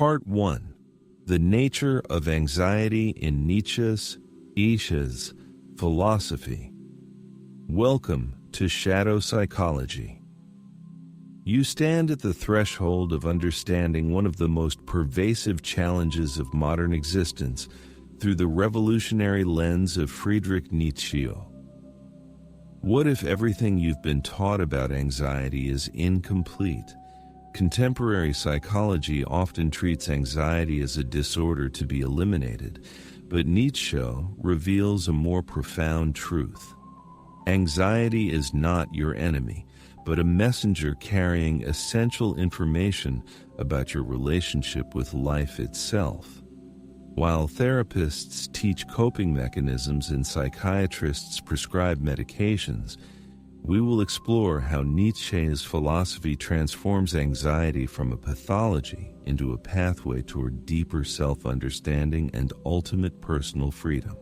Part 1. The Nature of Anxiety in NIETZSCHE'S Philosophy. Welcome to Shadow Psychology. You stand at the threshold of understanding one of the most pervasive challenges of modern existence through the revolutionary lens of Friedrich Nietzsche. What if everything you've been taught about anxiety is incomplete? Contemporary psychology often treats anxiety as a disorder to be eliminated, but Nietzsche reveals a more profound truth. Anxiety is not your enemy, but a messenger carrying essential information about your relationship with life itself. While therapists teach coping mechanisms and psychiatrists prescribe medications, we will explore how Nietzsche's philosophy transforms anxiety from a pathology into a pathway toward deeper self-understanding and ultimate personal freedom.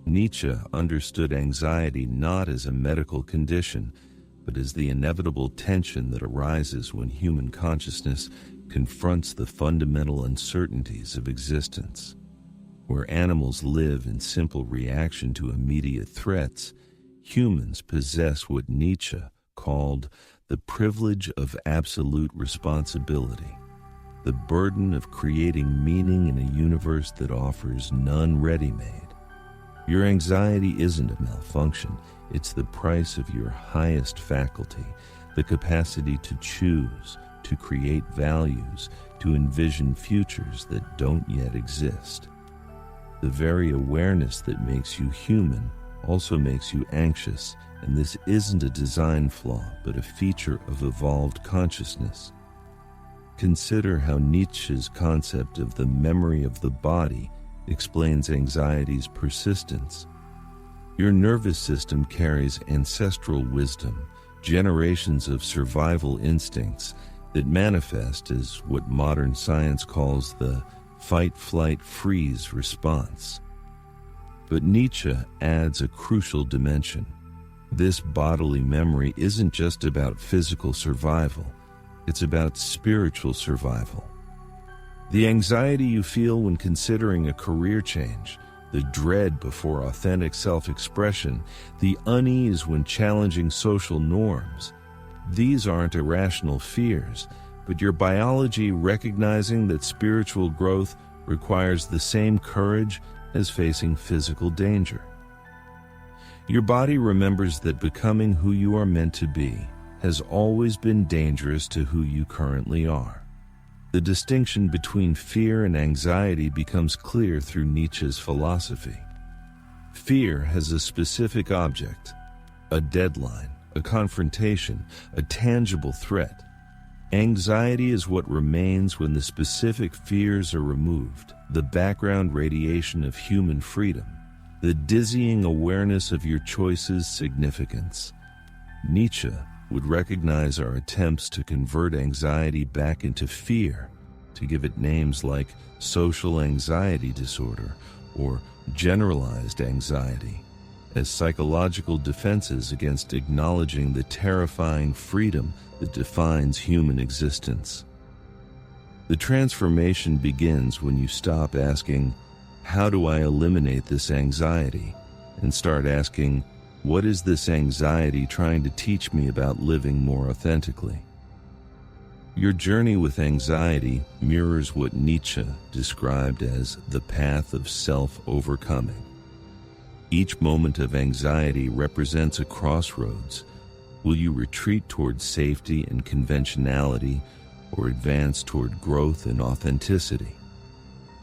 Nietzsche understood anxiety not as a medical condition, but as the inevitable tension that arises when human consciousness confronts the fundamental uncertainties of existence. Where animals live in simple reaction to immediate threats, humans possess what Nietzsche called the privilege of absolute responsibility, the burden of creating meaning in a universe that offers none ready-made. Your anxiety isn't a malfunction, it's the price of your highest faculty, the capacity to choose, to create values, to envision futures that don't yet exist. The very awareness that makes you human also makes you anxious, and this isn't a design flaw, but a feature of evolved consciousness. Consider how Nietzsche's concept of the memory of the body explains anxiety's persistence. Your nervous system carries ancestral wisdom, generations of survival instincts that manifest as what modern science calls the fight-flight-freeze response. But Nietzsche adds a crucial dimension. This bodily memory isn't just about physical survival, it's about spiritual survival. The anxiety you feel when considering a career change, the dread before authentic self-expression, the unease when challenging social norms, these aren't irrational fears, but your biology recognizing that spiritual growth requires the same courage as facing physical danger. Your body remembers that becoming who you are meant to be has always been dangerous to who you currently are. The distinction between fear and anxiety becomes clear through Nietzsche's philosophy. Fear has a specific object, a deadline, a confrontation, a tangible threat. Anxiety is what remains when the specific fears are removed, the background radiation of human freedom, the dizzying awareness of your choices' significance. Nietzsche would recognize our attempts to convert anxiety back into fear, to give it names like social anxiety disorder or generalized anxiety, as psychological defenses against acknowledging the terrifying freedom that defines human existence. The transformation begins when you stop asking, "How do I eliminate this anxiety?" and start asking, "What is this anxiety trying to teach me about living more authentically?" Your journey with anxiety mirrors what Nietzsche described as the path of self-overcoming. Each moment of anxiety represents a crossroads. Will you retreat toward safety and conventionality, or advance toward growth and authenticity?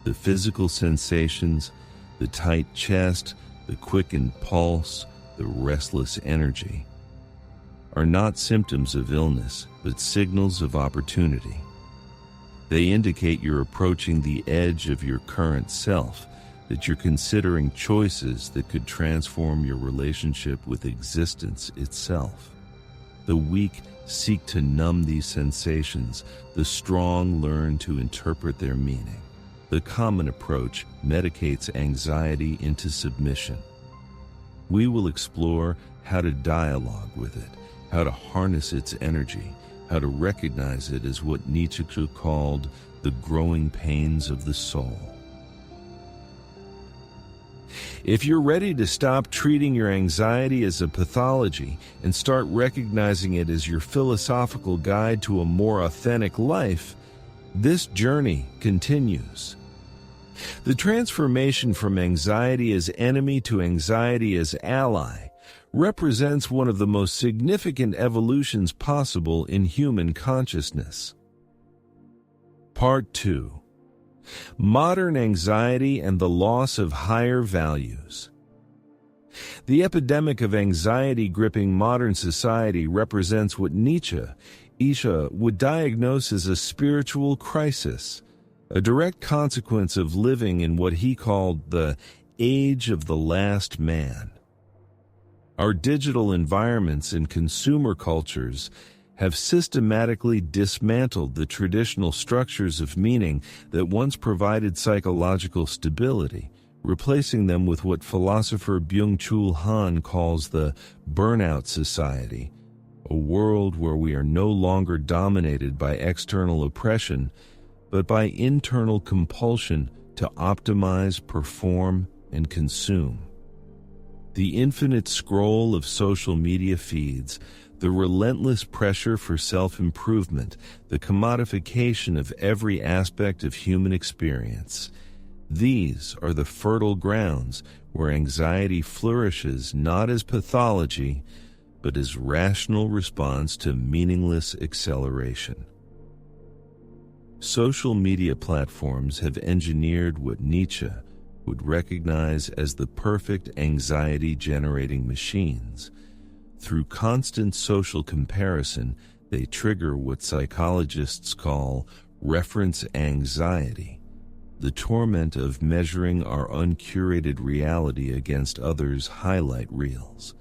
The physical sensations, the tight chest, the quickened pulse, the restless energy, are not symptoms of illness, but signals of opportunity. They indicate you're approaching the edge of your current self, that you're considering choices that could transform your relationship with existence itself. The weak seek to numb these sensations, the strong learn to interpret their meaning. The common approach medicates anxiety into submission. We will explore how to dialogue with it, how to harness its energy, how to recognize it as what Nietzsche called the growing pains of the soul. If you're ready to stop treating your anxiety as a pathology and start recognizing it as your philosophical guide to a more authentic life, this journey continues. The transformation from anxiety as enemy to anxiety as ally represents one of the most significant evolutions possible in human consciousness. Part 2. Modern anxiety and the loss of higher values. The epidemic of anxiety gripping modern society represents what Nietzsche would diagnose as a spiritual crisis, a direct consequence of living in what he called the age of the last man. Our digital environments and consumer cultures have systematically dismantled the traditional structures of meaning that once provided psychological stability, replacing them with what philosopher Byung-Chul Han calls the burnout society, a world where we are no longer dominated by external oppression, but by internal compulsion to optimize, perform, and consume. The infinite scroll of social media feeds, the relentless pressure for self-improvement, the commodification of every aspect of human experience. These are the fertile grounds where anxiety flourishes not as pathology, but as rational response to meaningless acceleration. Social media platforms have engineered what Nietzsche would recognize as the perfect anxiety-generating machines. Through constant social comparison, they trigger what psychologists call reference anxiety, the torment of measuring our uncurated reality against others' highlight reels.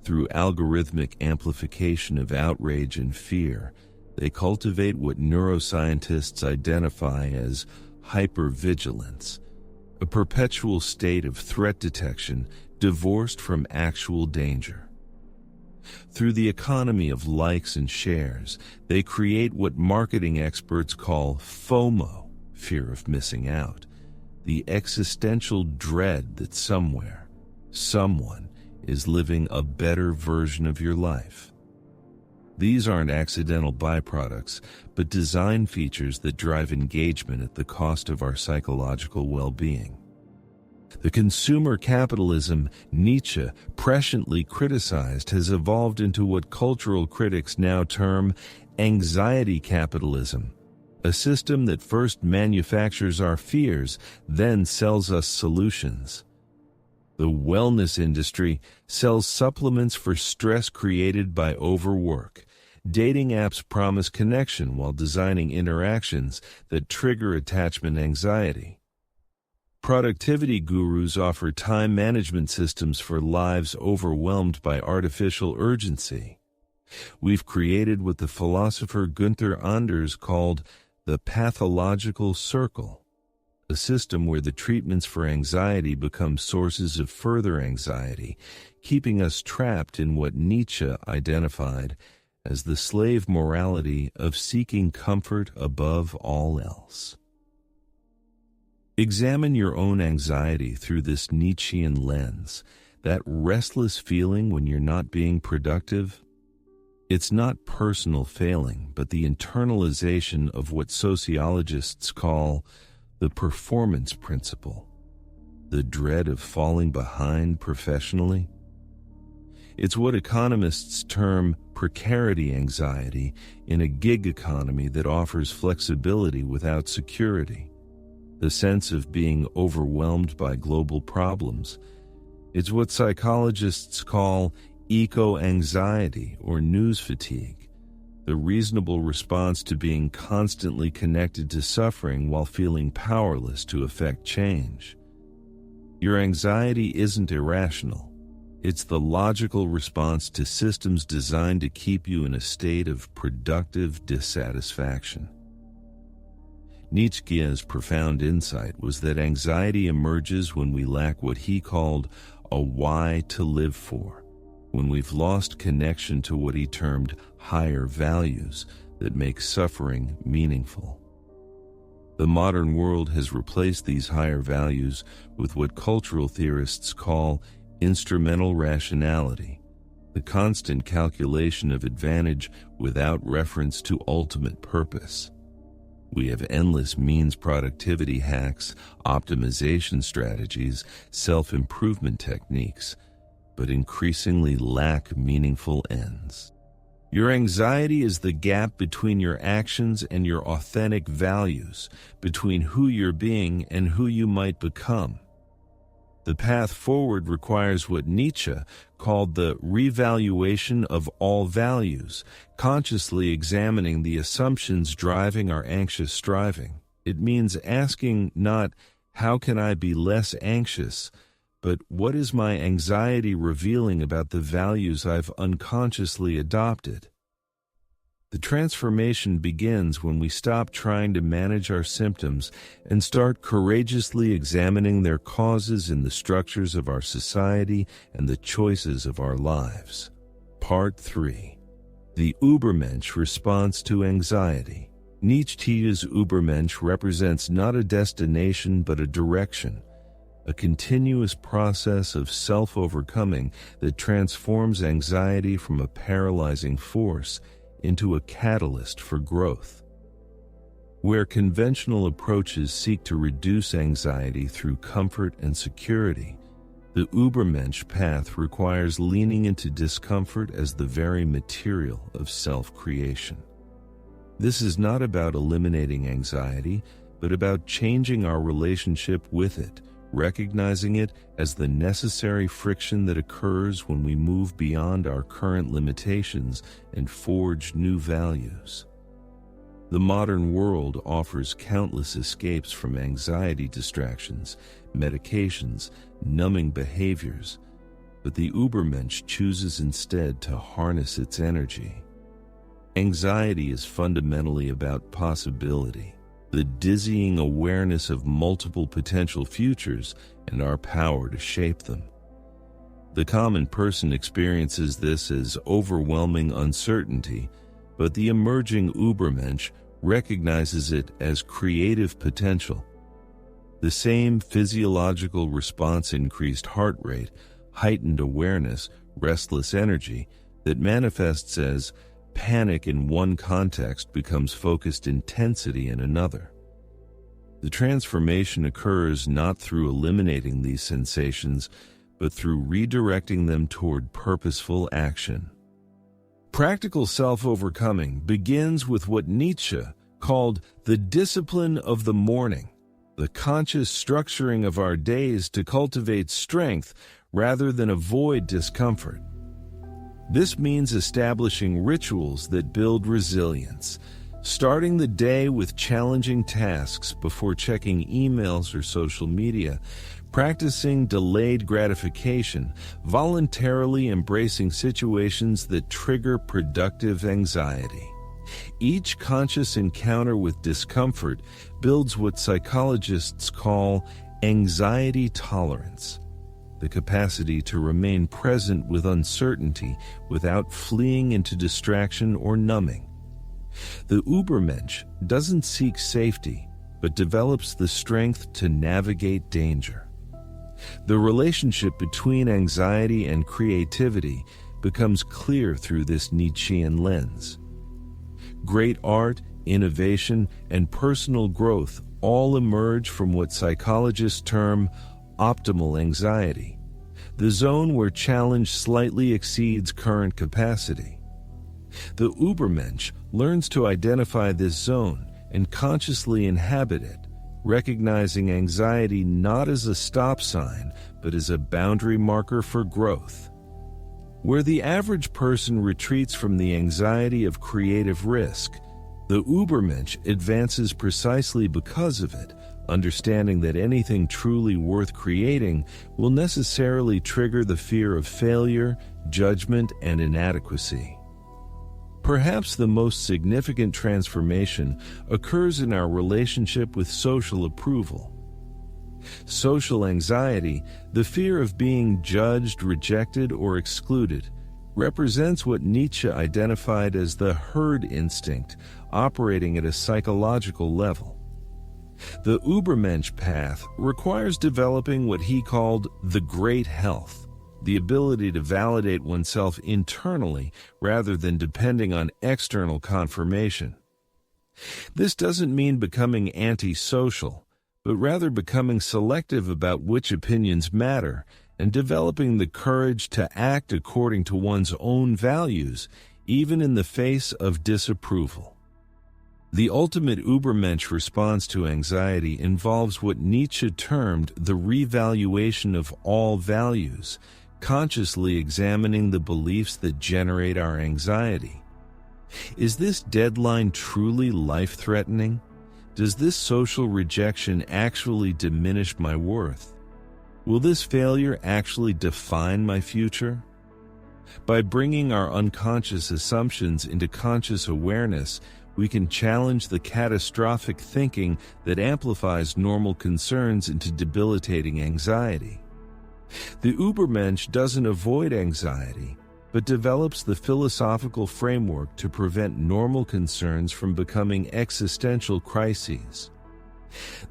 Through algorithmic amplification of outrage and fear, they cultivate what neuroscientists identify as hypervigilance, a perpetual state of threat detection divorced from actual danger. Through the economy of likes and shares, they create what marketing experts call FOMO, fear of missing out, the existential dread that somewhere, someone is living a better version of your life. These aren't accidental byproducts, but design features that drive engagement at the cost of our psychological well-being. The consumer capitalism Nietzsche presciently criticized has evolved into what cultural critics now term anxiety capitalism, a system that first manufactures our fears, then sells us solutions. The wellness industry sells supplements for stress created by overwork. Dating apps promise connection while designing interactions that trigger attachment anxiety. Productivity gurus offer time management systems for lives overwhelmed by artificial urgency. We've created what the philosopher Gunther Anders called the pathological circle, a system where the treatments for anxiety become sources of further anxiety, keeping us trapped in what Nietzsche identified as the slave morality of seeking comfort above all else. Examine your own anxiety through this Nietzschean lens, that restless feeling when you're not being productive. It's not personal failing, but the internalization of what sociologists call the performance principle, the dread of falling behind professionally. It's what economists term precarity anxiety in a gig economy that offers flexibility without security. The sense of being overwhelmed by global problems. It's what psychologists call eco-anxiety or news fatigue, the reasonable response to being constantly connected to suffering while feeling powerless to affect change. Your anxiety isn't irrational. It's the logical response to systems designed to keep you in a state of productive dissatisfaction. Nietzsche's profound insight was that anxiety emerges when we lack what he called a why to live for, when we've lost connection to what he termed higher values that make suffering meaningful. The modern world has replaced these higher values with what cultural theorists call instrumental rationality, the constant calculation of advantage without reference to ultimate purpose. We have endless means productivity hacks, optimization strategies, self-improvement techniques, but increasingly lack meaningful ends. Your anxiety is the gap between your actions and your authentic values, between who you're being and who you might become. The path forward requires what Nietzsche called the revaluation of all values, consciously examining the assumptions driving our anxious striving. It means asking not, how can I be less anxious, but what is my anxiety revealing about the values I've unconsciously adopted? The transformation begins when we stop trying to manage our symptoms and start courageously examining their causes in the structures of our society and the choices of our lives. Part 3. The Übermensch response to anxiety. Nietzsche's Übermensch represents not a destination but a direction, a continuous process of self-overcoming that transforms anxiety from a paralyzing force into a catalyst for growth. Where conventional approaches seek to reduce anxiety through comfort and security, the Übermensch path requires leaning into discomfort as the very material of self-creation. This is not about eliminating anxiety, but about changing our relationship with it, recognizing it as the necessary friction that occurs when we move beyond our current limitations and forge new values. The modern world offers countless escapes from anxiety distractions, medications, numbing behaviors, but the Übermensch chooses instead to harness its energy. Anxiety is fundamentally about possibility, the dizzying awareness of multiple potential futures and our power to shape them. The common person experiences this as overwhelming uncertainty, but the emerging Übermensch recognizes it as creative potential. The same physiological response, increased heart rate, heightened awareness, restless energy, that manifests as panic in one context becomes focused intensity in another. The transformation occurs not through eliminating these sensations, but through redirecting them toward purposeful action. Practical self-overcoming begins with what Nietzsche called the discipline of the morning, the conscious structuring of our days to cultivate strength rather than avoid discomfort. This means establishing rituals that build resilience, starting the day with challenging tasks before checking emails or social media, practicing delayed gratification, voluntarily embracing situations that trigger productive anxiety. Each conscious encounter with discomfort builds what psychologists call anxiety tolerance, the capacity to remain present with uncertainty without fleeing into distraction or numbing. The Übermensch doesn't seek safety, but develops the strength to navigate danger. The relationship between anxiety and creativity becomes clear through this Nietzschean lens. Great art, innovation, and personal growth all emerge from what psychologists term optimal anxiety, the zone where challenge slightly exceeds current capacity. The Übermensch learns to identify this zone and consciously inhabit it, recognizing anxiety not as a stop sign, but as a boundary marker for growth. Where the average person retreats from the anxiety of creative risk, the Übermensch advances precisely because of it, understanding that anything truly worth creating will necessarily trigger the fear of failure, judgment, and inadequacy. Perhaps the most significant transformation occurs in our relationship with social approval. Social anxiety, the fear of being judged, rejected, or excluded, represents what Nietzsche identified as the herd instinct operating at a psychological level. The Übermensch path requires developing what he called the great health, the ability to validate oneself internally rather than depending on external confirmation. This doesn't mean becoming antisocial, but rather becoming selective about which opinions matter and developing the courage to act according to one's own values, even in the face of disapproval. The ultimate Übermensch response to anxiety involves what Nietzsche termed the revaluation of all values, consciously examining the beliefs that generate our anxiety. Is this deadline truly life-threatening? Does this social rejection actually diminish my worth? Will this failure actually define my future? By bringing our unconscious assumptions into conscious awareness, we can challenge the catastrophic thinking that amplifies normal concerns into debilitating anxiety. The Übermensch doesn't avoid anxiety, but develops the philosophical framework to prevent normal concerns from becoming existential crises.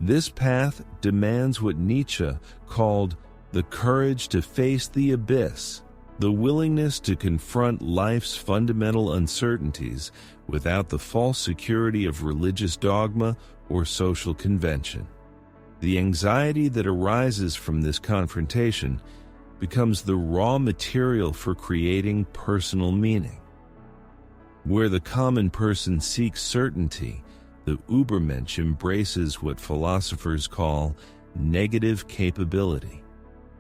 This path demands what Nietzsche called the courage to face the abyss, the willingness to confront life's fundamental uncertainties without the false security of religious dogma or social convention. The anxiety that arises from this confrontation becomes the raw material for creating personal meaning. Where the common person seeks certainty, the Übermensch embraces what philosophers call negative capability,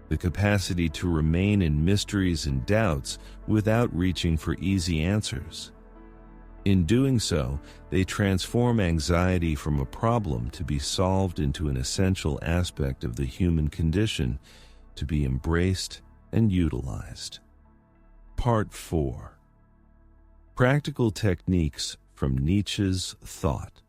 the capacity to remain in mysteries and doubts without reaching for easy answers. In doing so, they transform anxiety from a problem to be solved into an essential aspect of the human condition to be embraced and utilized. Part 4. Practical techniques from Nietzsche's thought.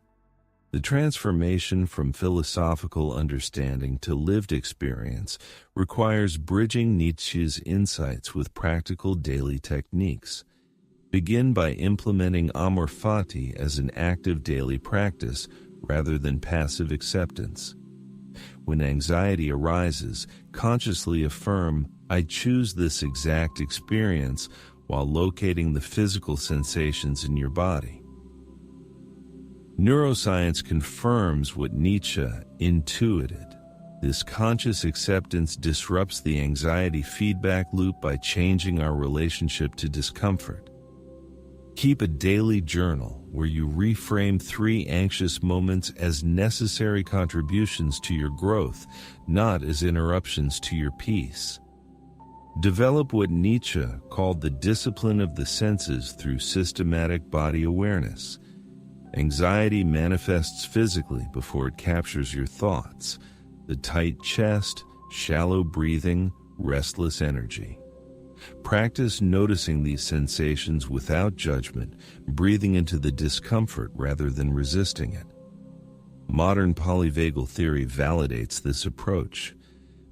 The transformation from philosophical understanding to lived experience requires bridging Nietzsche's insights with practical daily techniques. Begin by implementing amor fati as an active daily practice rather than passive acceptance. When anxiety arises, consciously affirm, "I choose this exact experience," while locating the physical sensations in your body. Neuroscience confirms what Nietzsche intuited. This conscious acceptance disrupts the anxiety feedback loop by changing our relationship to discomfort. Keep a daily journal where you reframe 3 anxious moments as necessary contributions to your growth, not as interruptions to your peace. Develop what Nietzsche called the discipline of the senses through systematic body awareness. Anxiety manifests physically before it captures your thoughts: the tight chest, shallow breathing, restless energy. Practice noticing these sensations without judgment, breathing into the discomfort rather than resisting it. Modern polyvagal theory validates this approach.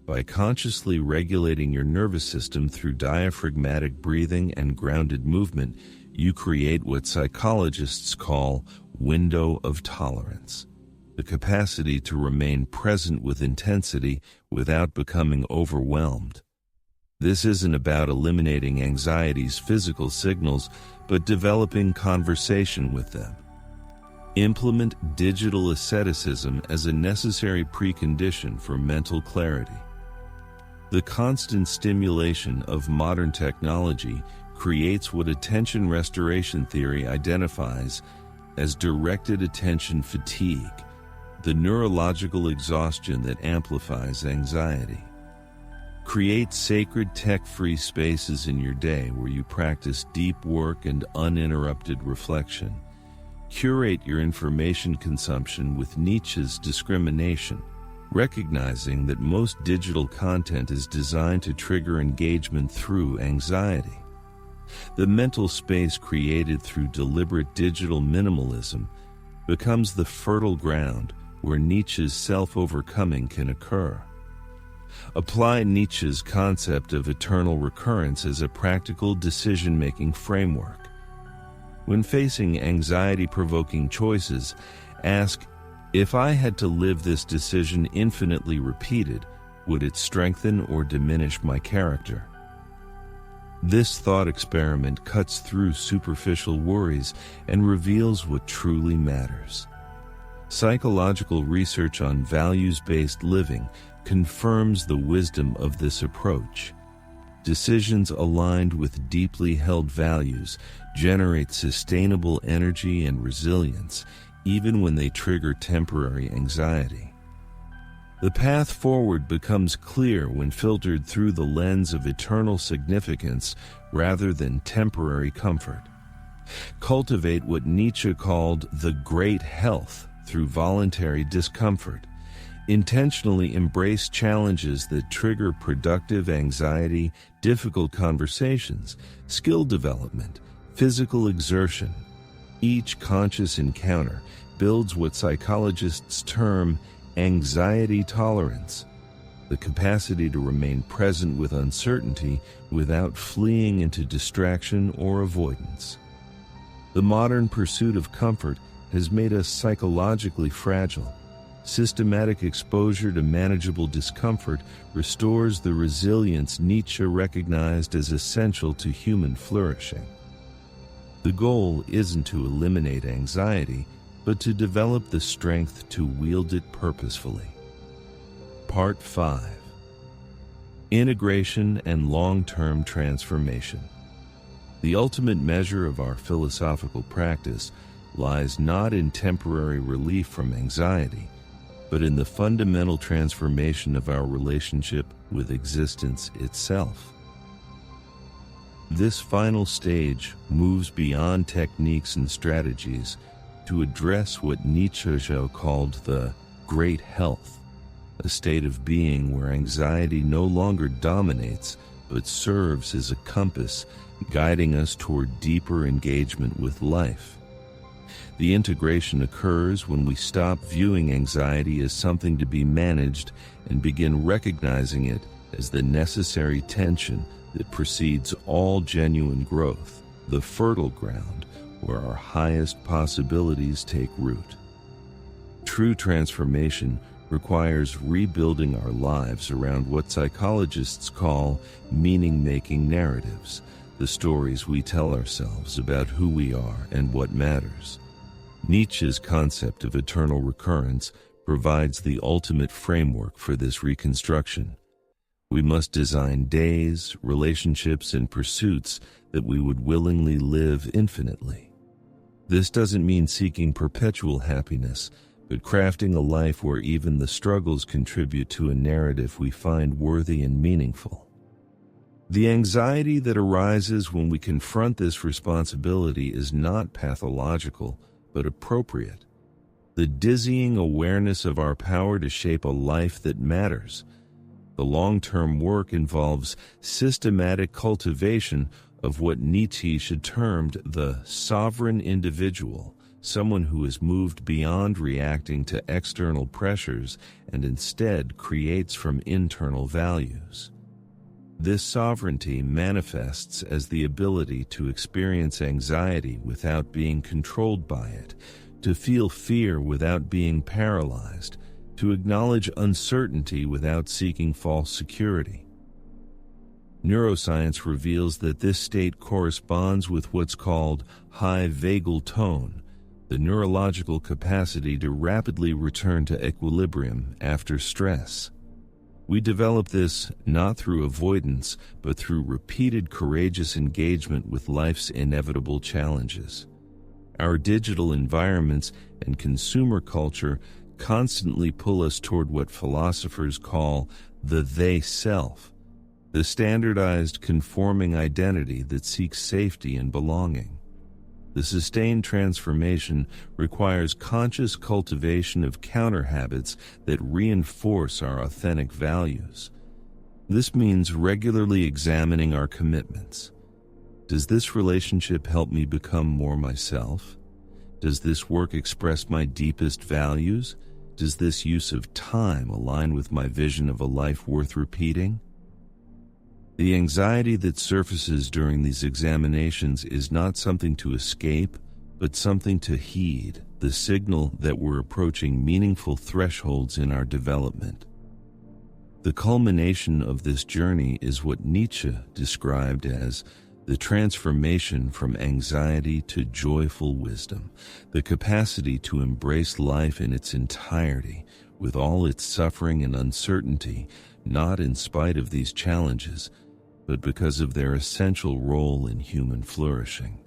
By consciously regulating your nervous system through diaphragmatic breathing and grounded movement, you create what psychologists call window of tolerance, the capacity to remain present with intensity without becoming overwhelmed. This isn't about eliminating anxiety's physical signals, but developing conversation with them. Implement digital asceticism as a necessary precondition for mental clarity. The constant stimulation of modern technology creates what attention restoration theory identifies as directed attention fatigue, the neurological exhaustion that amplifies anxiety. Create sacred tech-free spaces in your day where you practice deep work and uninterrupted reflection. Curate your information consumption with Nietzsche's discrimination, recognizing that most digital content is designed to trigger engagement through anxiety. The mental space created through deliberate digital minimalism becomes the fertile ground where Nietzsche's self-overcoming can occur. Apply Nietzsche's concept of eternal recurrence as a practical decision-making framework. When facing anxiety-provoking choices, ask, if I had to live this decision infinitely repeated, would it strengthen or diminish my character? This thought experiment cuts through superficial worries and reveals what truly matters. Psychological research on values-based living confirms the wisdom of this approach. Decisions aligned with deeply held values generate sustainable energy and resilience, even when they trigger temporary anxiety. The path forward becomes clear when filtered through the lens of eternal significance rather than temporary comfort. Cultivate what Nietzsche called the great health through voluntary discomfort. Intentionally embrace challenges that trigger productive anxiety, difficult conversations, skill development, physical exertion. Each conscious encounter builds what psychologists term anxiety tolerance, the capacity to remain present with uncertainty without fleeing into distraction or avoidance. The modern pursuit of comfort has made us psychologically fragile. Systematic exposure to manageable discomfort restores the resilience Nietzsche recognized as essential to human flourishing. The goal isn't to eliminate anxiety, but to develop the strength to wield it purposefully. Part 5. Integration and long-term transformation. The ultimate measure of our philosophical practice lies not in temporary relief from anxiety, but in the fundamental transformation of our relationship with existence itself. This final stage moves beyond techniques and strategies to address what Nietzsche called the great health, a state of being where anxiety no longer dominates but serves as a compass guiding us toward deeper engagement with life. The integration occurs when we stop viewing anxiety as something to be managed and begin recognizing it as the necessary tension that precedes all genuine growth, the fertile ground where our highest possibilities take root. True transformation requires rebuilding our lives around what psychologists call meaning-making narratives, the stories we tell ourselves about who we are and what matters. Nietzsche's concept of eternal recurrence provides the ultimate framework for this reconstruction. We must design days, relationships, and pursuits that we would willingly live infinitely. This doesn't mean seeking perpetual happiness, but crafting a life where even the struggles contribute to a narrative we find worthy and meaningful. The anxiety that arises when we confront this responsibility is not pathological, but appropriate. The dizzying awareness of our power to shape a life that matters. The long-term work involves systematic cultivation of what Nietzsche termed the sovereign individual, someone who has moved beyond reacting to external pressures and instead creates from internal values. This sovereignty manifests as the ability to experience anxiety without being controlled by it, to feel fear without being paralyzed, to acknowledge uncertainty without seeking false security. Neuroscience reveals that this state corresponds with what's called high vagal tone, the neurological capacity to rapidly return to equilibrium after stress. We develop this not through avoidance, but through repeated courageous engagement with life's inevitable challenges. Our digital environments and consumer culture constantly pull us toward what philosophers call the they-self, the standardized conforming identity that seeks safety and belonging. The sustained transformation requires conscious cultivation of counter-habits that reinforce our authentic values. This means regularly examining our commitments. Does this relationship help me become more myself? Does this work express my deepest values? Does this use of time align with my vision of a life worth repeating? The anxiety that surfaces during these examinations is not something to escape, but something to heed, the signal that we're approaching meaningful thresholds in our development. The culmination of this journey is what Nietzsche described as the transformation from anxiety to joyful wisdom, the capacity to embrace life in its entirety, with all its suffering and uncertainty, not in spite of these challenges, but because of their essential role in human flourishing.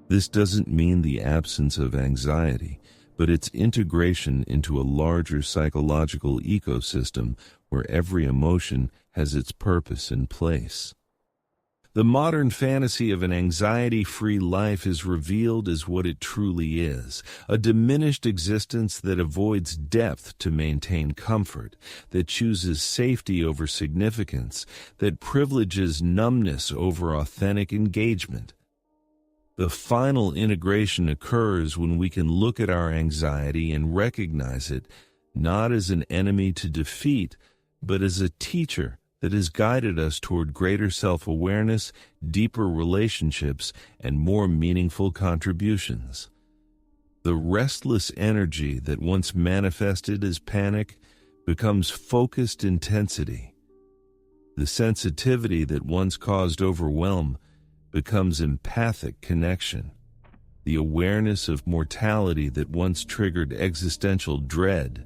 This doesn't mean the absence of anxiety, but its integration into a larger psychological ecosystem where every emotion has its purpose and place. The modern fantasy of an anxiety-free life is revealed as what it truly is, a diminished existence that avoids depth to maintain comfort, that chooses safety over significance, that privileges numbness over authentic engagement. The final integration occurs when we can look at our anxiety and recognize it not as an enemy to defeat, but as a teacher that has guided us toward greater self-awareness, deeper relationships, and more meaningful contributions. The restless energy that once manifested as panic becomes focused intensity. The sensitivity that once caused overwhelm becomes empathic connection. The awareness of mortality that once triggered existential dread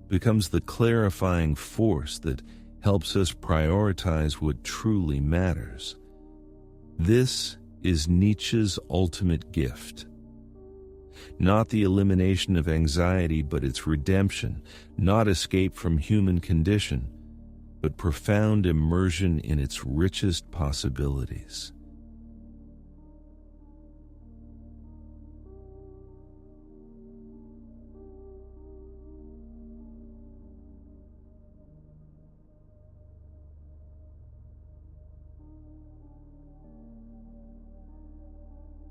becomes the clarifying force that helps us prioritize what truly matters. This is Nietzsche's ultimate gift. Not the elimination of anxiety, but its redemption, not escape from human condition, but profound immersion in its richest possibilities.